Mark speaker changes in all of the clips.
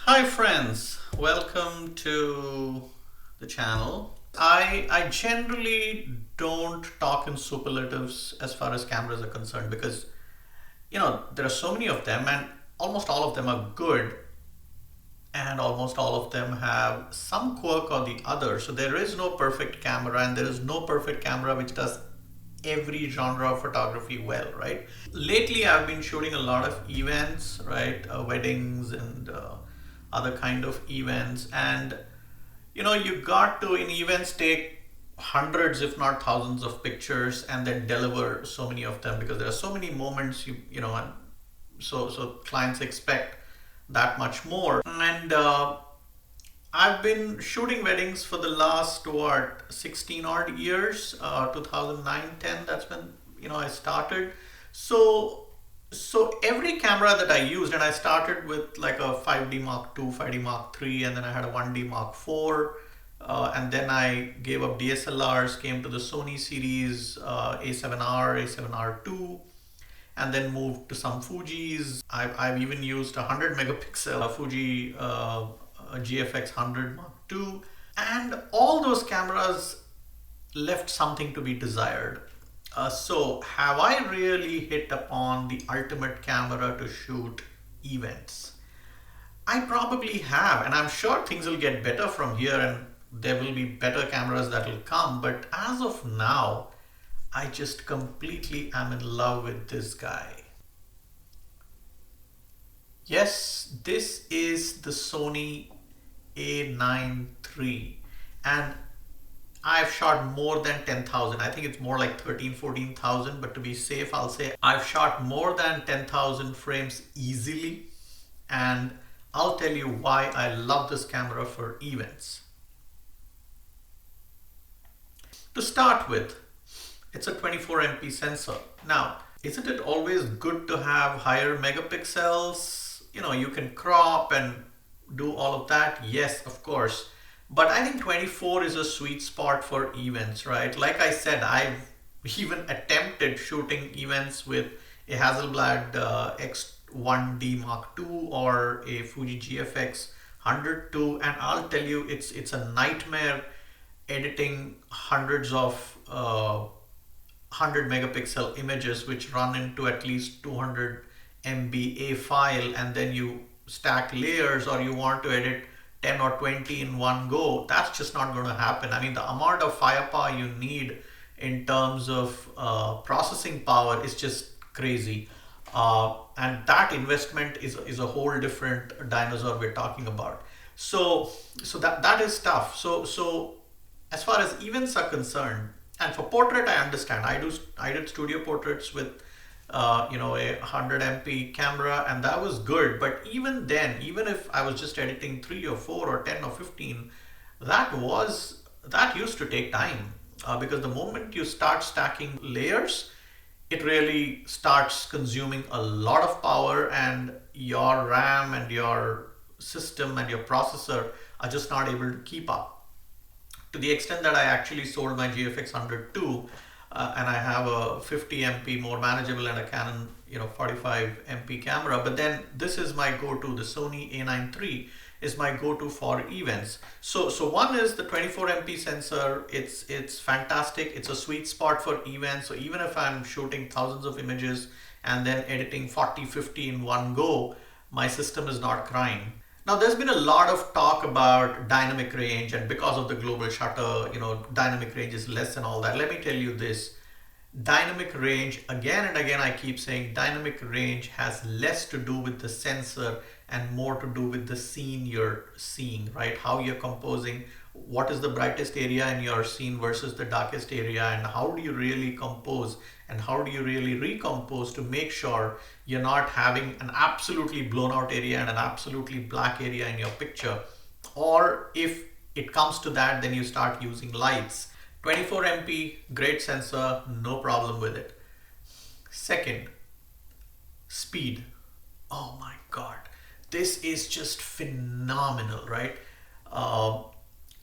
Speaker 1: Hi friends, welcome to the channel. I generally don't talk in superlatives as far as cameras are concerned because there are so many of them and almost all of them are good and almost all of them have some quirk or the other. So there is no perfect camera and there is no perfect camera which does every genre of photography well, right? Lately, I've been shooting a lot of events, right? Weddings and other kind of events. And you got to in events take hundreds, if not thousands, of pictures and then deliver so many of them because there are so many moments and so clients expect that much more. And I've been shooting weddings for the last 16 odd years, 2009, 10. That's when I started. So every camera that I used, and I started with like a 5D Mark II, 5D Mark III, and then I had a 1D Mark IV, and then I gave up DSLRs, came to the Sony series, A7R, A7R II, and then moved to some Fuji's. I've even used a 100 megapixel Fuji GFX 100 Mark II, and all those cameras left something to be desired. So, have I really hit upon the ultimate camera to shoot events? I probably have, and I'm sure things will get better from here and there will be better cameras that will come. But as of now, I just completely am in love with this guy. Yes, this is the Sony A9III, and I've shot more than 10,000. I think it's more like 13, 14,000, but to be safe, I'll say I've shot more than 10,000 frames easily. And I'll tell you why I love this camera for events. To start with, it's a 24 MP sensor. Now, isn't it always good to have higher megapixels? You can crop and do all of that. Yes, of course. But I think 24 is a sweet spot for events, right? Like I said, I've even attempted shooting events with a Hasselblad X1D Mark II or a Fuji GFX 100 II, and I'll tell you, it's a nightmare editing hundreds of 100 megapixel images which run into at least 200 MB a file, and then you stack layers or you want to edit 10 or 20 in one go. That's just not going to happen. I mean, the amount of firepower you need in terms of processing power is just crazy. And that investment is a whole different dinosaur we're talking about. So that is tough. So as far as events are concerned, and for portrait, I understand. I did studio portraits with a 100 MP camera, and that was good. But even then, even if I was just editing 3 or 4 or 10 or 15, that used to take time because the moment you start stacking layers, it really starts consuming a lot of power, and your RAM and your system and your processor are just not able to keep up. To the extent that I actually sold my GFX 100 II, and I have a 50 MP more manageable and a Canon 45 MP camera. But then this is my go-to. The Sony A9III is my go-to for events. So one is the 24 MP sensor. It's fantastic. It's a sweet spot for events. So even if I'm shooting thousands of images and then editing 40, 50 in one go, my system is not crying. Now, there's been a lot of talk about dynamic range, and because of the global shutter, dynamic range is less and all that. Let me tell you this. Dynamic range, again and again, I keep saying dynamic range has less to do with the sensor and more to do with the scene you're seeing, right? How you're composing, what is the brightest area in your scene versus the darkest area, and how do you really compose and how do you really recompose to make sure you're not having an absolutely blown out area and an absolutely black area in your picture. Or if it comes to that, then you start using lights. 24 MP, great sensor, no problem with it. Second, speed. Oh my God, this is just phenomenal, right?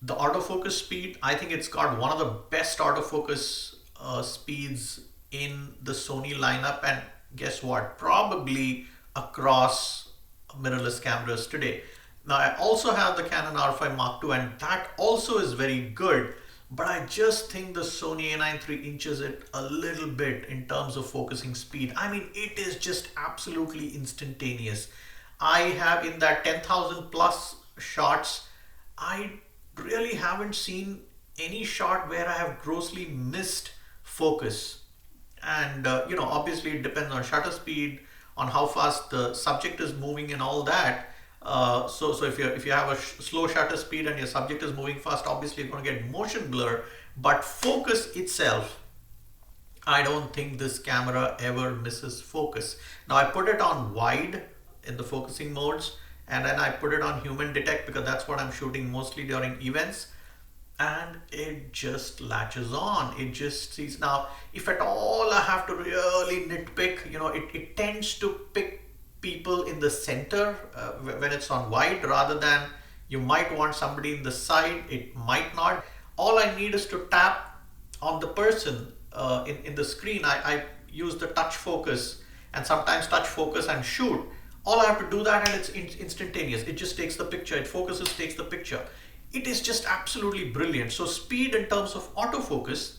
Speaker 1: The autofocus speed, I think it's got one of the best autofocus speeds in the Sony lineup, and guess what? Probably across mirrorless cameras today. Now I also have the Canon R5 Mark II, and that also is very good. But I just think the Sony A9 III inches it a little bit in terms of focusing speed. I mean, it is just absolutely instantaneous. I have in that 10,000 plus shots, I really haven't seen any shot where I have grossly missed focus. And obviously it depends on shutter speed, on how fast the subject is moving and all that. So if you have a slow shutter speed and your subject is moving fast, obviously you're going to get motion blur. But focus itself, I don't think this camera ever misses focus. Now I put it on wide in the focusing modes, and then I put it on human detect because that's what I'm shooting mostly during events, and it just latches on. It just sees. Now if at all I have to really nitpick, it tends to pick people in the center when it's on wide, rather than you might want somebody in the side. It might not. All I need is to tap on the person in the screen. I use the touch focus and sometimes touch focus and shoot. All I have to do that and it's instantaneous. It just takes the picture. It focuses, takes the picture. It is just absolutely brilliant. So speed in terms of autofocus,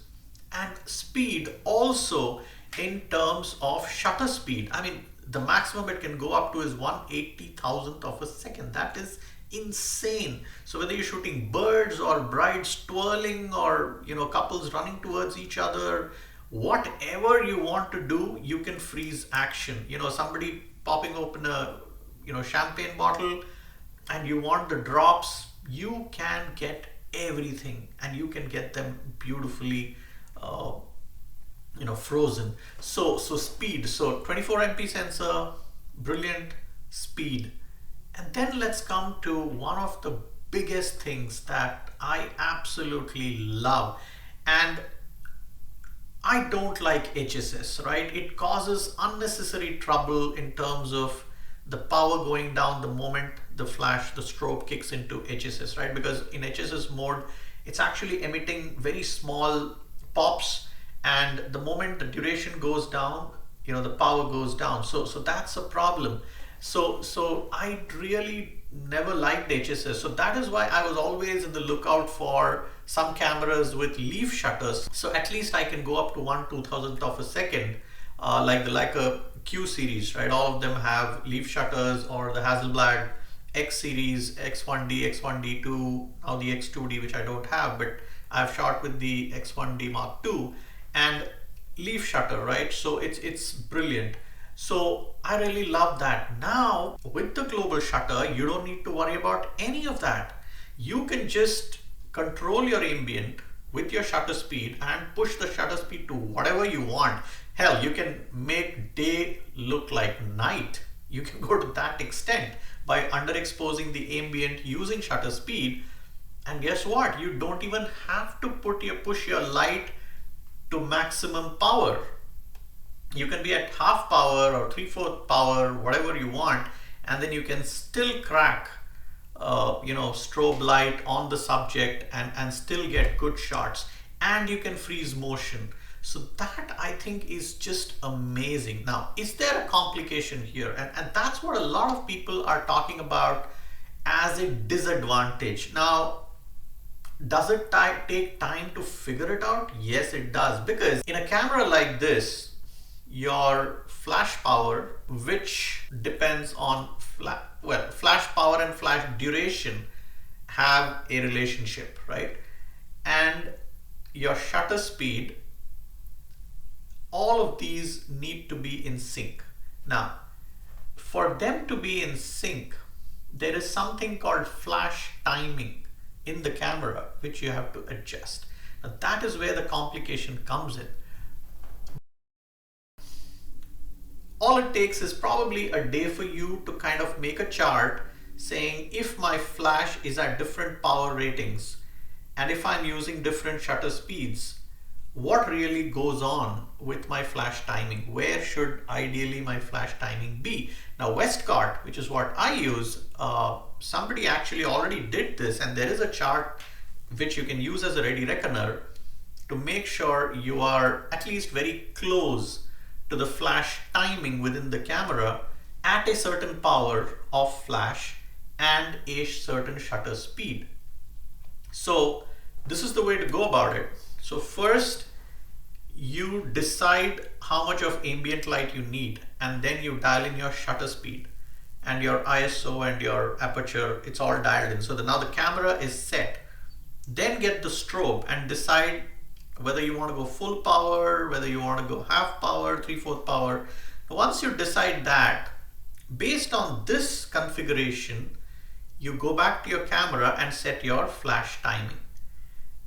Speaker 1: and speed also in terms of shutter speed. I mean, the maximum it can go up to is 1/80,000th of a second. That is insane. So whether you're shooting birds or brides twirling or couples running towards each other, whatever you want to do, you can freeze action. Somebody popping open a champagne bottle and you want the drops, you can get everything, and you can get them beautifully frozen. So speed, so 24 MP sensor, brilliant speed. And then let's come to one of the biggest things that I absolutely love, and I don't like HSS, right? It causes unnecessary trouble in terms of the power going down the moment the flash, the strobe kicks into HSS, right? Because in HSS mode, it's actually emitting very small pops, and the moment the duration goes down, the power goes down. So that's a problem. So I really never liked HSS. So that is why I was always in the lookout for some cameras with leaf shutters. So at least I can go up to 1/2000th of a second, like the Leica Q series, right? All of them have leaf shutters, or the Hasselblad X series, X1D, X1D2, now the X2D, which I don't have, but I've shot with the X1D Mark II, and leaf shutter, right? So it's brilliant. So I really love that. Now with the global shutter, you don't need to worry about any of that. You can just control your ambient with your shutter speed and push the shutter speed to whatever you want. Hell, you can make day look like night. You can go to that extent by underexposing the ambient using shutter speed. And guess what? You don't even have to push your light to maximum power. You can be at half power or 3/4 power, whatever you want, and then you can still crack strobe light on the subject and still get good shots, and you can freeze motion. So that I think is just amazing. Now, is there a complication here? And that's what a lot of people are talking about as a disadvantage. Now, does it take time to figure it out? Yes, it does. Because in a camera like this, your flash power, which depends on flash power and flash duration have a relationship, right? And your shutter speed, all of these need to be in sync. Now, for them to be in sync, there is something called flash timing in the camera, which you have to adjust. Now, that is where the complication comes in. All it takes is probably a day for you to kind of make a chart saying, if my flash is at different power ratings and if I'm using different shutter speeds, what really goes on with my flash timing? Where should ideally my flash timing be? Now, Westcott, which is what I use, somebody actually already did this, and there is a chart which you can use as a ready reckoner to make sure you are at least very close to the flash timing within the camera at a certain power of flash, and a certain shutter speed. So this is the way to go about it. So first you decide how much of ambient light you need, and then you dial in your shutter speed and your ISO and your aperture. It's all dialed in. So now the camera is set. Then get the strobe and decide whether you want to go full power, whether you want to go half power, 3/4 power. Once you decide that, based on this configuration, you go back to your camera and set your flash timing.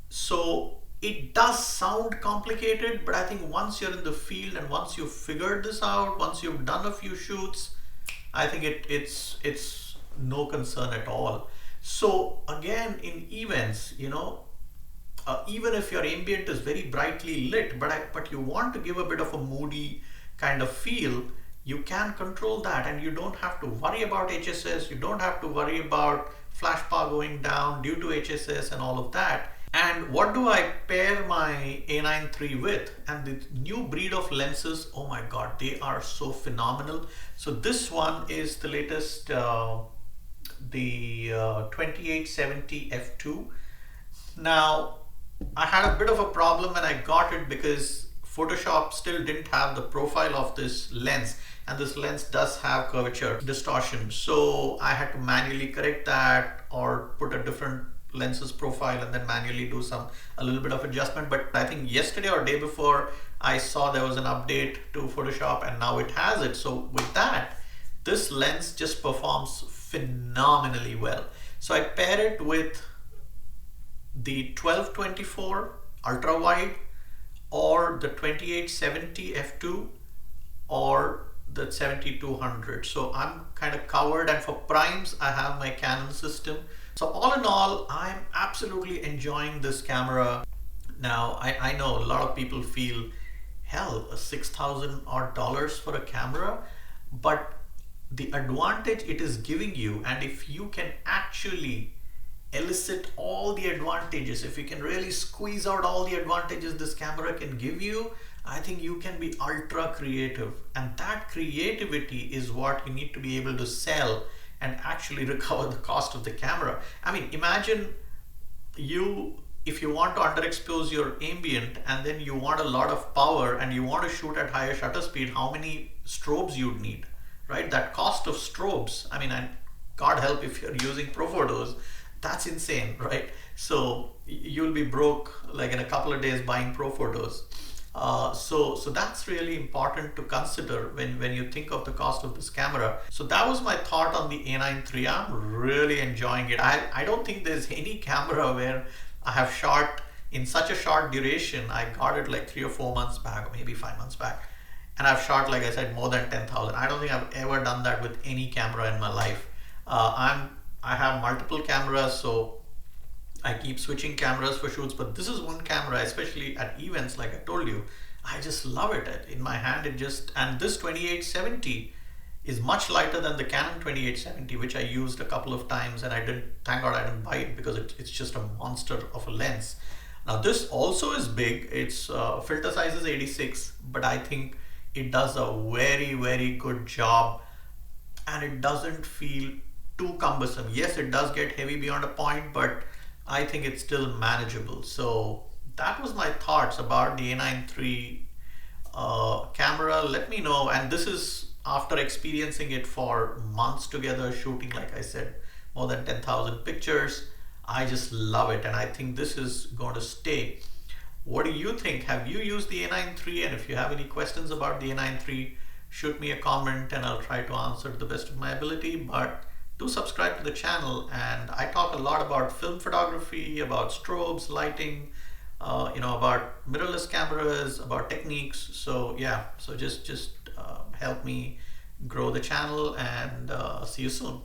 Speaker 1: So it does sound complicated, but I think once you're in the field and once you've figured this out, once you've done a few shoots, I think it's no concern at all. So again, in events, even if your ambient is very brightly lit, but you want to give a bit of a moody kind of feel, you can control that, and you don't have to worry about HSS. You don't have to worry about flash power going down due to HSS and all of that. And what do I pair my A9III with? And the new breed of lenses, oh my God, they are so phenomenal. So this one is the latest, the 2870 f2. Now, I had a bit of a problem when I got it because Photoshop still didn't have the profile of this lens, and this lens does have curvature distortion. So I had to manually correct that or put a different lenses profile and then manually do a little bit of adjustment. But I think yesterday or day before, I saw there was an update to Photoshop and now it has it. So with that, this lens just performs phenomenally well. So I pair it with the 1224 ultra wide or the 2870 f2 or the 7200. So I'm kind of covered, and for primes I have my Canon system. So all in all, I'm absolutely enjoying this camera. Now I know a lot of people feel, hell, $6,000 odd for a camera, but the advantage it is giving you, and if you can actually elicit all the advantages, if you can really squeeze out all the advantages this camera can give you, I think you can be ultra creative, and that creativity is what you need to be able to sell and actually recover the cost of the camera. I mean, imagine if you want to underexpose your ambient and then you want a lot of power and you want to shoot at higher shutter speed, how many strobes you'd need, right? That cost of strobes, I mean, and God help if you're using Pro Photos, that's insane, right? So you'll be broke like in a couple of days buying Pro Photos. So that's really important to consider when you think of the cost of this camera. So that was my thought on the A9III. I'm really enjoying it. I don't think there's any camera where I have shot in such a short duration. I got it like 3 or 4 months back, or maybe 5 months back. And I've shot, like I said, more than 10,000. I don't think I've ever done that with any camera in my life. I have multiple cameras, so I keep switching cameras for shoots, but this is one camera, especially at events, like I told you, I just love it. In my hand, and this 2870 is much lighter than the Canon 2870, which I used a couple of times, and thank God I didn't buy it because it's just a monster of a lens. Now this also is big. Its filter size is 86, but I think it does a very, very good job, and it doesn't feel too cumbersome. Yes, it does get heavy beyond a point, but I think it's still manageable. So that was my thoughts about the A9III camera. Let me know, and this is after experiencing it for months together, shooting, like I said, more than 10,000 pictures. I just love it, and I think this is going to stay. What do you think? Have you used the A9III? And if you have any questions about the A9III, shoot me a comment and I'll try to answer to the best of my ability. But do subscribe to the channel, and I talk a lot about film photography, about strobes, lighting, about mirrorless cameras, about techniques. So yeah, so just help me grow the channel, and see you soon.